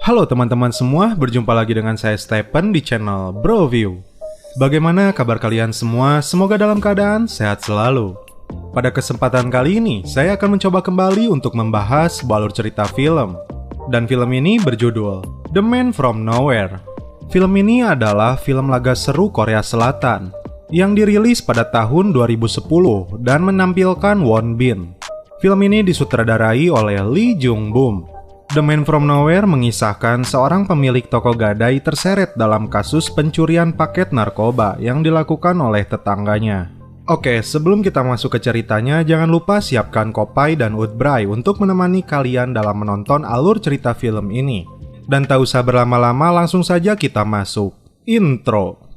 Halo teman-teman semua, berjumpa lagi dengan saya Stephen di channel Broview. Bagaimana kabar kalian semua? Semoga dalam keadaan sehat selalu. Pada kesempatan kali ini, saya akan mencoba kembali untuk membahas sebuah alur cerita film. Dan film ini berjudul The Man From Nowhere. Film ini adalah film laga seru Korea Selatan yang dirilis pada tahun 2010 dan menampilkan Won Bin. Film ini disutradarai oleh Lee Jung Bum. The Man From Nowhere mengisahkan seorang pemilik toko gadai terseret dalam kasus pencurian paket narkoba yang dilakukan oleh tetangganya. Oke, sebelum kita masuk ke ceritanya, jangan lupa siapkan Kopai dan Woodbray untuk menemani kalian dalam menonton alur cerita film ini. Dan tak usah berlama-lama, langsung saja kita masuk. Intro.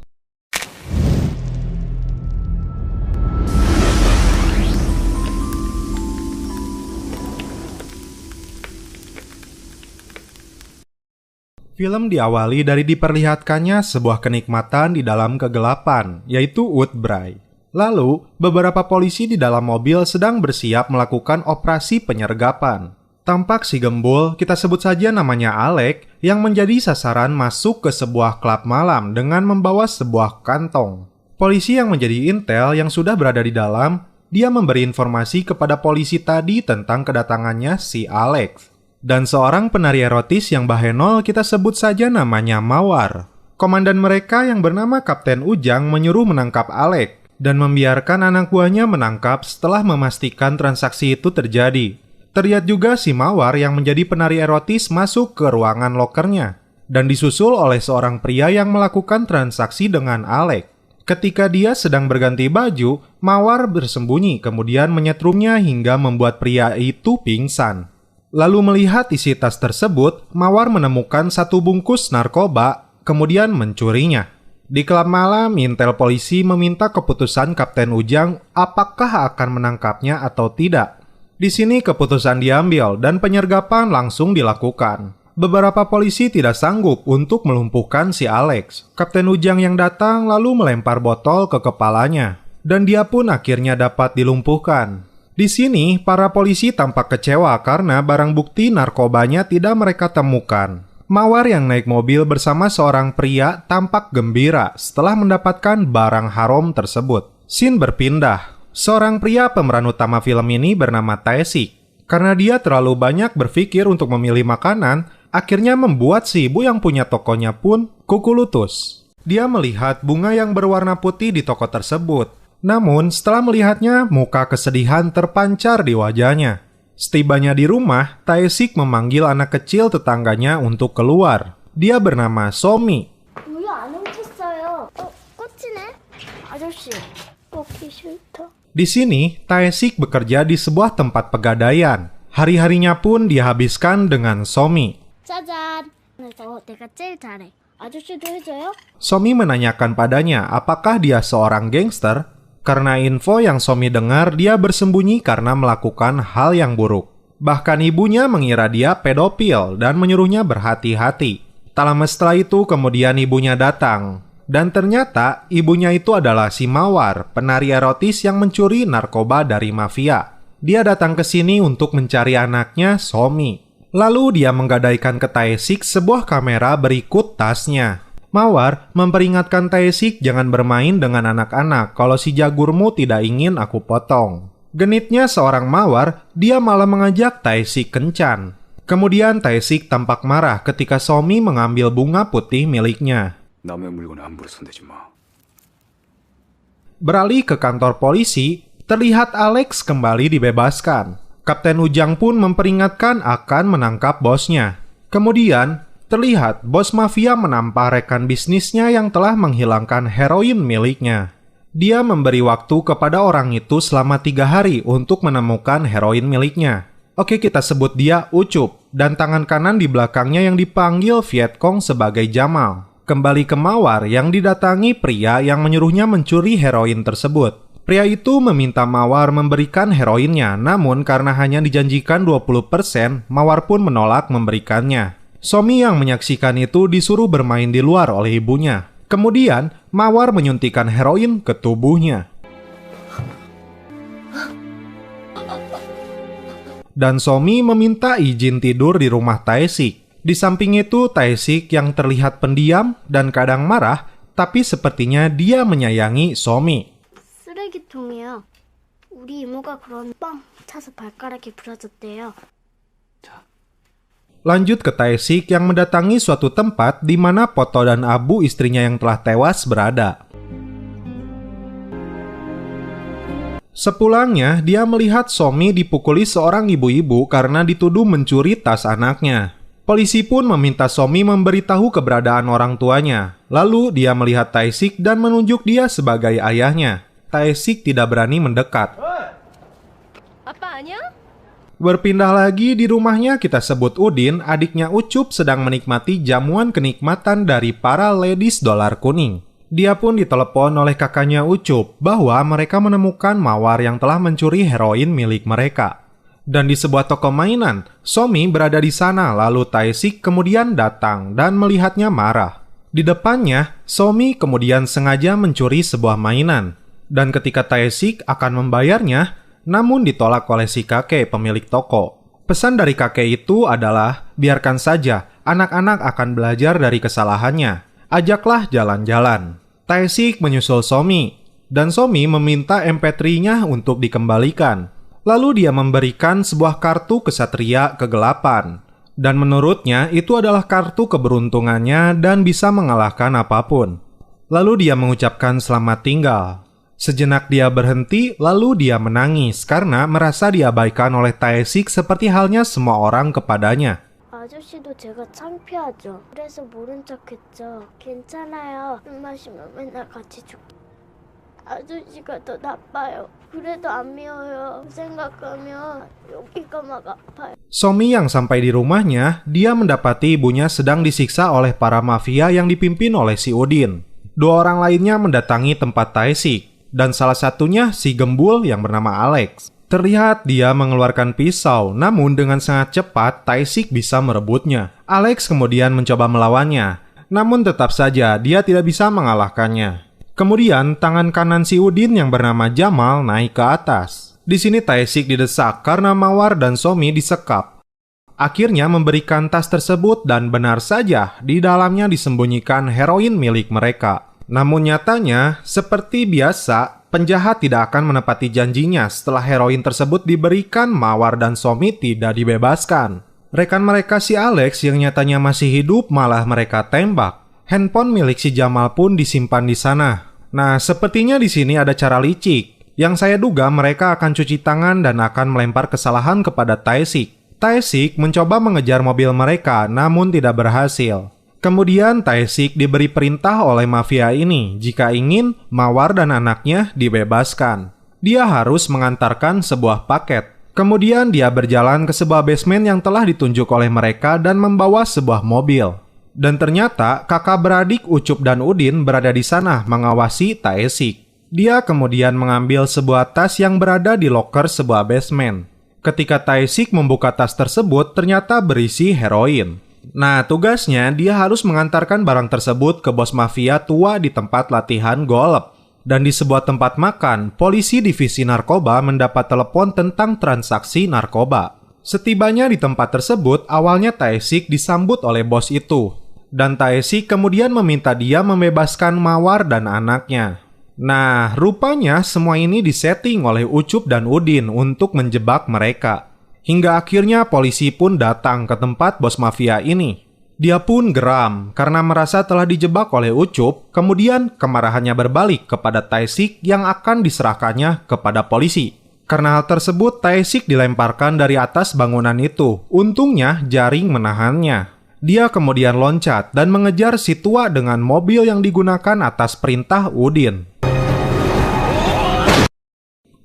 Film diawali dari diperlihatkannya sebuah kenikmatan di dalam kegelapan, yaitu Woodbray. Lalu, beberapa polisi di dalam mobil sedang bersiap melakukan operasi penyergapan. Tampak si gembul, kita sebut saja namanya Alec, yang menjadi sasaran masuk ke sebuah klub malam dengan membawa sebuah kantong. Polisi yang menjadi intel yang sudah berada di dalam, dia memberi informasi kepada polisi tadi tentang kedatangannya si Alex. Dan seorang penari erotis yang bahenol kita sebut saja namanya Mawar. Komandan mereka yang bernama Kapten Ujang menyuruh menangkap Alec dan membiarkan anak buahnya menangkap setelah memastikan transaksi itu terjadi. Terlihat juga si Mawar yang menjadi penari erotis masuk ke ruangan lokernya dan disusul oleh seorang pria yang melakukan transaksi dengan Alec. Ketika dia sedang berganti baju, Mawar bersembunyi kemudian menyetrumnya hingga membuat pria itu pingsan. Lalu melihat isi tas tersebut, Mawar menemukan satu bungkus narkoba, kemudian mencurinya. Di klub malam, intel polisi meminta keputusan Kapten Ujang apakah akan menangkapnya atau tidak. Di sini keputusan diambil dan penyergapan langsung dilakukan. Beberapa polisi tidak sanggup untuk melumpuhkan si Alex. Kapten Ujang yang datang lalu melempar botol ke kepalanya, dan dia pun akhirnya dapat dilumpuhkan. Di sini, para polisi tampak kecewa karena barang bukti narkobanya tidak mereka temukan. Mawar yang naik mobil bersama seorang pria tampak gembira setelah mendapatkan barang haram tersebut. Scene berpindah. Seorang pria pemeran utama film ini bernama Tae-sik. Karena dia terlalu banyak berpikir untuk memilih makanan, akhirnya membuat si ibu yang punya tokonya pun kuku lutus. Dia melihat bunga yang berwarna putih di toko tersebut. Namun, setelah melihatnya, muka kesedihan terpancar di wajahnya. Setibanya di rumah, Tae-sik memanggil anak kecil tetangganya untuk keluar. Dia bernama Somi. Di sini, Tae-sik bekerja di sebuah tempat pegadaian. Hari-harinya pun dihabiskan dengan Somi. Somi menanyakan padanya apakah dia seorang gangster. Karena info yang Somi dengar, dia bersembunyi karena melakukan hal yang buruk. Bahkan ibunya mengira dia pedofil dan menyuruhnya berhati-hati. Tak lama setelah itu, kemudian ibunya datang. Dan ternyata ibunya itu adalah si Mawar, penari erotis yang mencuri narkoba dari mafia. Dia datang ke sini untuk mencari anaknya, Somi. Lalu dia menggadaikan ke Tae-sik sebuah kamera berikut tasnya. Mawar memperingatkan Tae-sik jangan bermain dengan anak-anak kalau si jagurmu tidak ingin aku potong. Genitnya seorang Mawar, dia malah mengajak Tae-sik kencan. Kemudian Tae-sik tampak marah ketika Somi mengambil bunga putih miliknya. Beralih ke kantor polisi, terlihat Alex kembali dibebaskan. Kapten Ujang pun memperingatkan akan menangkap bosnya. Kemudian, terlihat bos mafia menampar rekan bisnisnya yang telah menghilangkan heroin miliknya. Dia memberi waktu kepada orang itu selama 3 hari untuk menemukan heroin miliknya. Oke, kita sebut dia Ucup, dan tangan kanan di belakangnya yang dipanggil Vietcong sebagai Jamal. Kembali ke Mawar yang didatangi pria yang menyuruhnya mencuri heroin tersebut. Pria itu meminta Mawar memberikan heroinnya, namun karena hanya dijanjikan 20%, Mawar pun menolak memberikannya. Somi yang menyaksikan itu disuruh bermain di luar oleh ibunya. Kemudian, Mawar menyuntikkan heroin ke tubuhnya. Dan Somi meminta izin tidur di rumah Tae-sik. Di samping itu, Tae-sik yang terlihat pendiam dan kadang marah, tapi sepertinya dia menyayangi Somi. 쓰레기통이에요. 우리 이모가 그런 뻥 차서 발가락이 부러졌대요. Lanjut ke Tae-sik yang mendatangi suatu tempat di mana Poto dan Abu istrinya yang telah tewas berada. Sepulangnya, dia melihat Somi dipukuli seorang ibu-ibu karena dituduh mencuri tas anaknya. Polisi pun meminta Somi memberitahu keberadaan orang tuanya. Lalu dia melihat Tae-sik dan menunjuk dia sebagai ayahnya. Tae-sik tidak berani mendekat. 아빠냐? Berpindah lagi di rumahnya, kita sebut Udin, adiknya Ucup sedang menikmati jamuan kenikmatan dari para ladies dolar kuning. Dia pun ditelepon oleh kakaknya Ucup bahwa mereka menemukan Mawar yang telah mencuri heroin milik mereka. Dan di sebuah toko mainan, Somi berada di sana lalu Tae-sik kemudian datang dan melihatnya marah. Di depannya, Somi kemudian sengaja mencuri sebuah mainan. Dan ketika Tae-sik akan membayarnya, namun ditolak oleh si kakek pemilik toko. Pesan dari kakek itu adalah, biarkan saja, anak-anak akan belajar dari kesalahannya. Ajaklah jalan-jalan. Tae-sik menyusul Somi, dan Somi meminta MP3-nya untuk dikembalikan. Lalu dia memberikan sebuah kartu kesatria kegelapan. Dan menurutnya itu adalah kartu keberuntungannya dan bisa mengalahkan apapun. Lalu dia mengucapkan selamat tinggal. Sejenak dia berhenti, lalu dia menangis karena merasa diabaikan oleh Tae-sik seperti halnya semua orang kepadanya. 아저씨도 제가 창피하죠. 그래서 모른 척했죠. 괜찮아요. 술 마시면 맨날 같이 죽. 아저씨가 더 나빠요. 그래도 안 미워요. 생각하면 여기가 막 아파요. Somi yang sampai di rumahnya, dia mendapati ibunya sedang disiksa oleh para mafia yang dipimpin oleh si Udin. Dua orang lainnya mendatangi tempat Tae-sik, dan salah satunya si gembul yang bernama Alex. Terlihat dia mengeluarkan pisau, namun dengan sangat cepat Tae-sik bisa merebutnya. Alex kemudian mencoba melawannya, namun tetap saja dia tidak bisa mengalahkannya. Kemudian tangan kanan si Udin yang bernama Jamal naik ke atas. Di sini Tae-sik didesak karena Mawar dan Somi disekap. Akhirnya memberikan tas tersebut dan benar saja di dalamnya disembunyikan heroin milik mereka. Namun nyatanya, seperti biasa, penjahat tidak akan menepati janjinya setelah heroin tersebut diberikan. Mawar dan Somi tidak dibebaskan. Rekan mereka si Alex yang nyatanya masih hidup malah mereka tembak. Handphone milik si Jamal pun disimpan di sana. Nah, sepertinya di sini ada cara licik. Yang saya duga mereka akan cuci tangan dan akan melempar kesalahan kepada Tae-sik. Tae-sik mencoba mengejar mobil mereka namun tidak berhasil. Kemudian Tae-sik diberi perintah oleh mafia ini jika ingin Mawar dan anaknya dibebaskan. Dia harus mengantarkan sebuah paket. Kemudian dia berjalan ke sebuah basement yang telah ditunjuk oleh mereka dan membawa sebuah mobil. Dan ternyata kakak beradik Ucup dan Udin berada di sana mengawasi Tae-sik. Dia kemudian mengambil sebuah tas yang berada di loker sebuah basement. Ketika Tae-sik membuka tas tersebut, ternyata berisi heroin. Nah, tugasnya dia harus mengantarkan barang tersebut ke bos mafia tua di tempat latihan golf. Dan di sebuah tempat makan, polisi divisi narkoba mendapat telepon tentang transaksi narkoba. Setibanya di tempat tersebut, awalnya Tae-sik disambut oleh bos itu. Dan Tae-sik kemudian meminta dia membebaskan Mawar dan anaknya. Nah, rupanya semua ini disetting oleh Ucup dan Udin untuk menjebak mereka. Hingga akhirnya polisi pun datang ke tempat bos mafia ini. Dia pun geram karena merasa telah dijebak oleh Ucup, kemudian kemarahannya berbalik kepada Tae-sik yang akan diserahkannya kepada polisi. Karena hal tersebut, Tae-sik dilemparkan dari atas bangunan itu. Untungnya jaring menahannya. Dia kemudian loncat dan mengejar si tua dengan mobil yang digunakan atas perintah Udin.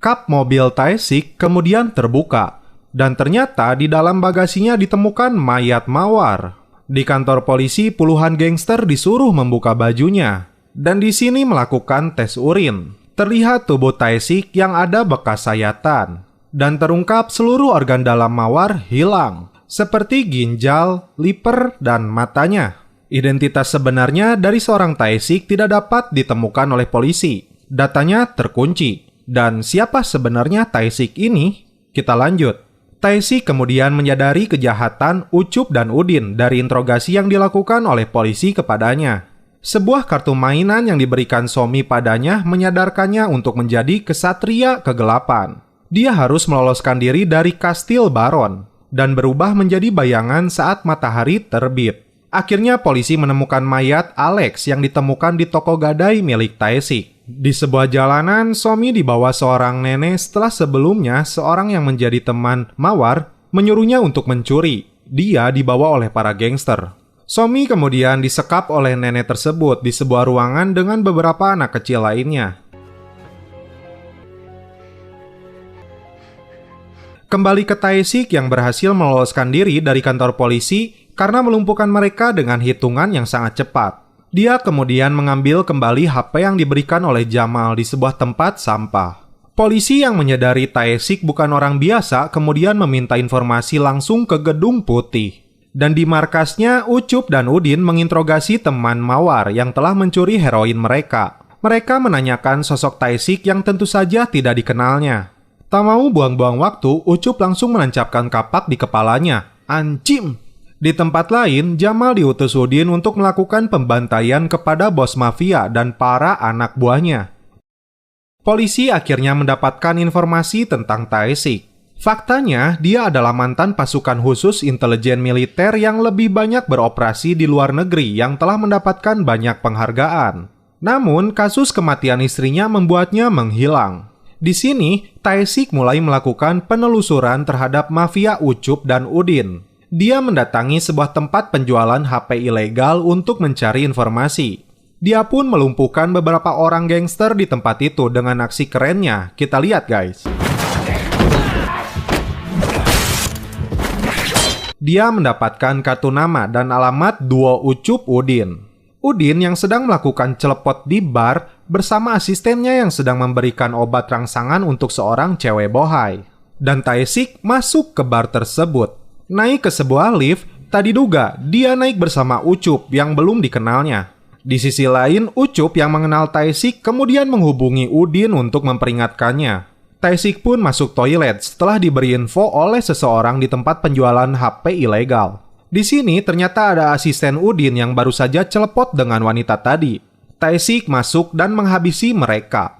Kap mobil Tae-sik kemudian terbuka, dan ternyata di dalam bagasinya ditemukan mayat Mawar. Di kantor polisi, puluhan gangster disuruh membuka bajunya, dan di sini melakukan tes urin. Terlihat tubuh Tae-sik yang ada bekas sayatan, dan terungkap seluruh organ dalam Mawar hilang, seperti ginjal, liver, dan matanya. Identitas sebenarnya dari seorang Tae-sik tidak dapat ditemukan oleh polisi. Datanya terkunci. Dan siapa sebenarnya Tae-sik ini? Kita lanjut. Tae-sik kemudian menyadari kejahatan Ucup dan Udin dari interogasi yang dilakukan oleh polisi kepadanya. Sebuah kartu mainan yang diberikan Somi padanya menyadarkannya untuk menjadi kesatria kegelapan. Dia harus meloloskan diri dari kastil Baron dan berubah menjadi bayangan saat matahari terbit. Akhirnya polisi menemukan mayat Alex yang ditemukan di toko gadai milik Tae-sik. Di sebuah jalanan, Somi dibawa seorang nenek setelah sebelumnya seorang yang menjadi teman Mawar menyuruhnya untuk mencuri. Dia dibawa oleh para gangster. Somi kemudian disekap oleh nenek tersebut di sebuah ruangan dengan beberapa anak kecil lainnya. Kembali ke Tae-sik yang berhasil meloloskan diri dari kantor polisi karena melumpuhkan mereka dengan hitungan yang sangat cepat. Dia kemudian mengambil kembali HP yang diberikan oleh Jamal di sebuah tempat sampah. Polisi yang menyadari Tae-sik bukan orang biasa kemudian meminta informasi langsung ke Gedung Putih. Dan di markasnya, Ucup dan Udin menginterogasi teman Mawar yang telah mencuri heroin mereka. Mereka menanyakan sosok Tae-sik yang tentu saja tidak dikenalnya. Tak mau buang-buang waktu, Ucup langsung menancapkan kapak di kepalanya. Ancim! Di tempat lain, Jamal diutus Udin untuk melakukan pembantaian kepada bos mafia dan para anak buahnya. Polisi akhirnya mendapatkan informasi tentang Tae-sik. Faktanya, dia adalah mantan pasukan khusus intelijen militer yang lebih banyak beroperasi di luar negeri yang telah mendapatkan banyak penghargaan. Namun, kasus kematian istrinya membuatnya menghilang. Di sini, Tae-sik mulai melakukan penelusuran terhadap mafia Ucup dan Udin. Dia mendatangi sebuah tempat penjualan HP ilegal untuk mencari informasi. Dia pun melumpuhkan beberapa orang gangster di tempat itu dengan aksi kerennya. Kita lihat, guys. Dia mendapatkan kartu nama dan alamat duo Ucup Udin. Udin yang sedang melakukan celepot di bar bersama asistennya yang sedang memberikan obat rangsangan untuk seorang cewek bohai. Dan Tae-sik masuk ke bar tersebut. Naik ke sebuah lift, tak diduga dia naik bersama Ucup yang belum dikenalnya. Di sisi lain, Ucup yang mengenal Tae-sik kemudian menghubungi Udin untuk memperingatkannya. Tae-sik pun masuk toilet setelah diberi info oleh seseorang di tempat penjualan HP ilegal. Di sini ternyata ada asisten Udin yang baru saja celepot dengan wanita tadi. Tae-sik masuk dan menghabisi mereka.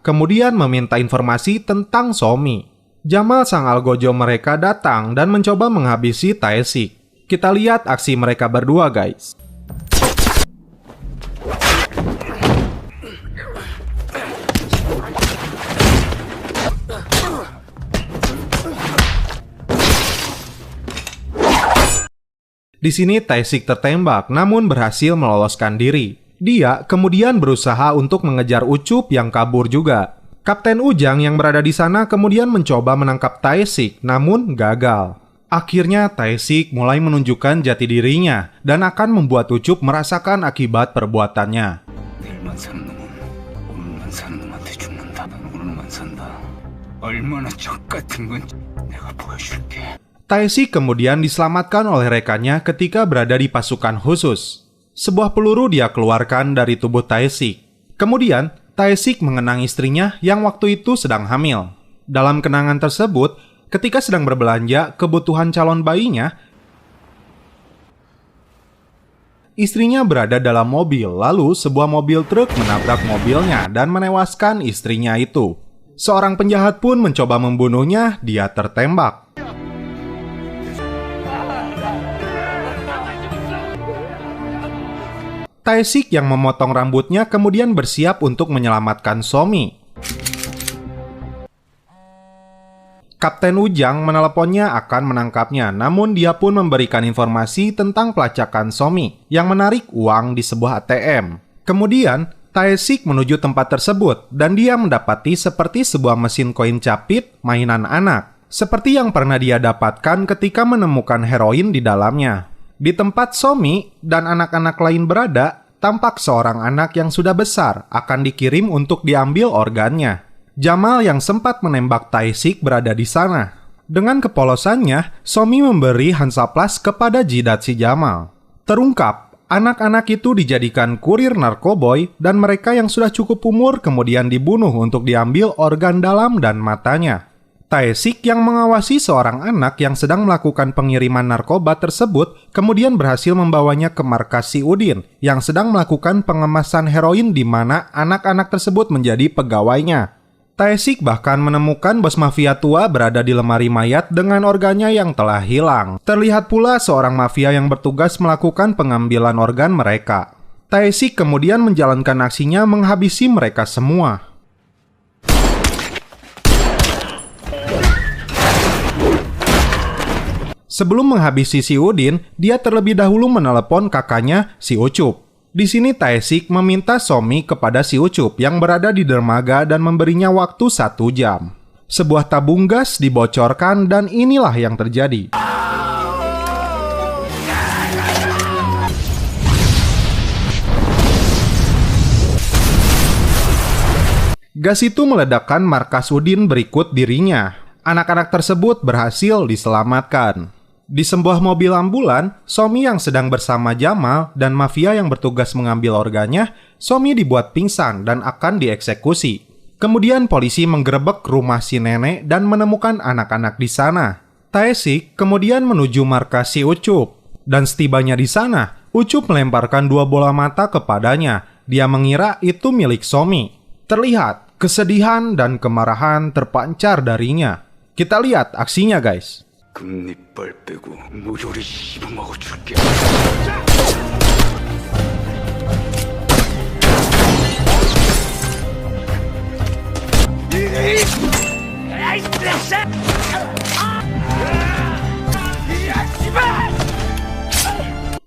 Kemudian meminta informasi tentang Somi. Jamal sang algojo mereka datang dan mencoba menghabisi Tae-sik. Kita lihat aksi mereka berdua, guys. Di sini Tae-sik tertembak namun berhasil meloloskan diri. Dia kemudian berusaha untuk mengejar Ucup yang kabur juga. Kapten Ujang yang berada di sana kemudian mencoba menangkap Tae-sik, namun gagal. Akhirnya Tae-sik mulai menunjukkan jati dirinya dan akan membuat Ucup merasakan akibat perbuatannya. Tae-sik kemudian diselamatkan oleh rekannya ketika berada di pasukan khusus. Sebuah peluru dia keluarkan dari tubuh Tae-sik. Kemudian, Tae-sik mengenang istrinya yang waktu itu sedang hamil. Dalam kenangan tersebut, ketika sedang berbelanja kebutuhan calon bayinya, istrinya berada dalam mobil, lalu sebuah mobil truk menabrak mobilnya dan menewaskan istrinya itu. Seorang penjahat pun mencoba membunuhnya, dia tertembak. Tae-sik yang memotong rambutnya kemudian bersiap untuk menyelamatkan Somi. Kapten Ujang meneleponnya akan menangkapnya, namun dia pun memberikan informasi tentang pelacakan Somi yang menarik uang di sebuah ATM. Kemudian, Tae-sik menuju tempat tersebut dan dia mendapati seperti sebuah mesin koin capit mainan anak, seperti yang pernah dia dapatkan ketika menemukan heroin di dalamnya. Di tempat Somi dan anak-anak lain berada, tampak seorang anak yang sudah besar akan dikirim untuk diambil organnya. Jamal yang sempat menembak Tae-sik berada di sana. Dengan kepolosannya, Somi memberi Hansaplas kepada jidat si Jamal. Terungkap, anak-anak itu dijadikan kurir narkoboy dan mereka yang sudah cukup umur kemudian dibunuh untuk diambil organ dalam dan matanya. Tae-sik yang mengawasi seorang anak yang sedang melakukan pengiriman narkoba tersebut kemudian berhasil membawanya ke markas Si Udin yang sedang melakukan pengemasan heroin di mana anak-anak tersebut menjadi pegawainya. Tae-sik bahkan menemukan bos mafia tua berada di lemari mayat dengan organnya yang telah hilang. Terlihat pula seorang mafia yang bertugas melakukan pengambilan organ mereka. Tae-sik kemudian menjalankan aksinya menghabisi mereka semua. Sebelum menghabisi Si Udin, dia terlebih dahulu menelepon kakaknya Si Ucup. Di sini Tae-sik meminta Somi kepada Si Ucup yang berada di dermaga dan memberinya waktu 1 jam. Sebuah tabung gas dibocorkan dan inilah yang terjadi. Gas itu meledakkan markas Udin berikut dirinya. Anak-anak tersebut berhasil diselamatkan. Di sebuah mobil ambulan, Somi yang sedang bersama Jamal dan mafia yang bertugas mengambil organnya, Somi dibuat pingsan dan akan dieksekusi. Kemudian polisi menggerebek rumah si nenek dan menemukan anak-anak di sana. Tae-sik kemudian menuju markas Si Ucup. Dan setibanya di sana, Ucup melemparkan 2 bola mata kepadanya. Dia mengira itu milik Somi. Terlihat kesedihan dan kemarahan terpancar darinya. Kita lihat aksinya, guys. 금리빨 빼고 무료리 씹어먹어 줄게.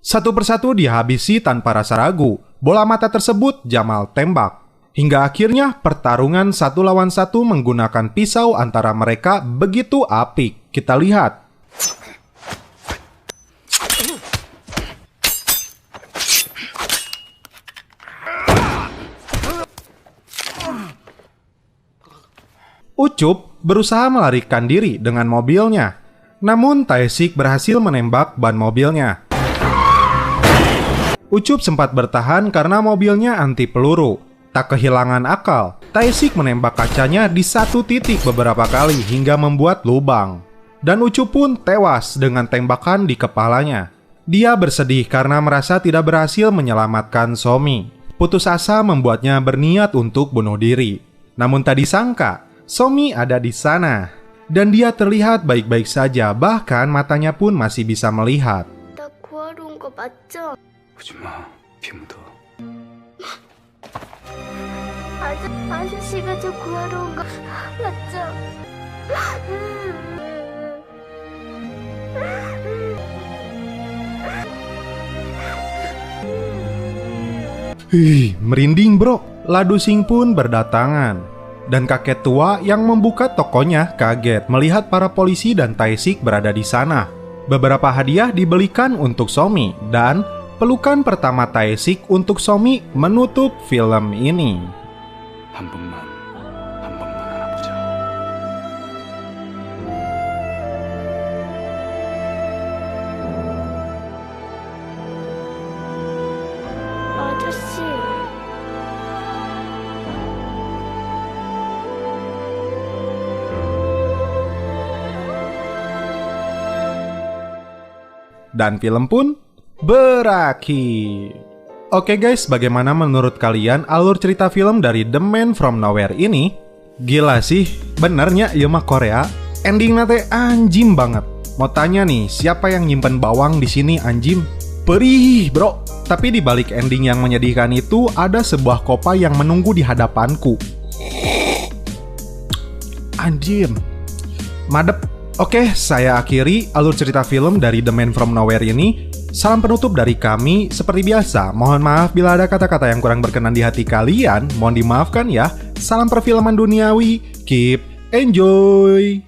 Satu persatu dihabisi tanpa rasa ragu. Bola mata tersebut Jamal tembak. Hingga akhirnya pertarungan 1 lawan 1 menggunakan pisau antara mereka begitu apik. Kita lihat. Ucup berusaha melarikan diri dengan mobilnya. Namun Tae-sik berhasil menembak ban mobilnya. Ucup sempat bertahan karena mobilnya anti peluru. Tak kehilangan akal, Tae-sik menembak kacanya di 1 titik beberapa kali hingga membuat lubang. Dan Ucup pun tewas dengan tembakan di kepalanya. Dia bersedih karena merasa tidak berhasil menyelamatkan Somi. Putus asa membuatnya berniat untuk bunuh diri. Namun tak disangka, Somi ada di sana. Dan dia terlihat baik-baik saja, bahkan matanya pun masih bisa melihat. 나 구하러 온 거 맞죠? 오지마, 피 묻어. 아저씨가 저 구하러 온 거 맞죠? Merinding bro. Ladu Sing pun berdatangan. Dan kakek tua yang membuka tokonya kaget melihat para polisi dan Tae-sik berada di sana. Beberapa hadiah dibelikan untuk Somi dan pelukan pertama Tae-sik untuk Somi menutup film ini. 한 번만 안아보자. 아저씨. Dan film pun berakhir. Oke guys, bagaimana menurut kalian alur cerita film dari The Man From Nowhere ini? Gila sih, benernya ieu mah Korea. Endingnya teh anjim banget. Mau tanya nih, siapa yang nyimpen bawang di sini anjim? Perih bro. Tapi di balik ending yang menyedihkan itu ada sebuah kopa yang menunggu di hadapanku. Anjim, madep. Oke, saya akhiri alur cerita film dari The Man From Nowhere ini. Salam penutup dari kami. Seperti biasa, mohon maaf bila ada kata-kata yang kurang berkenan di hati kalian. Mohon dimaafkan ya. Salam perfilman duniawi. Keep enjoy.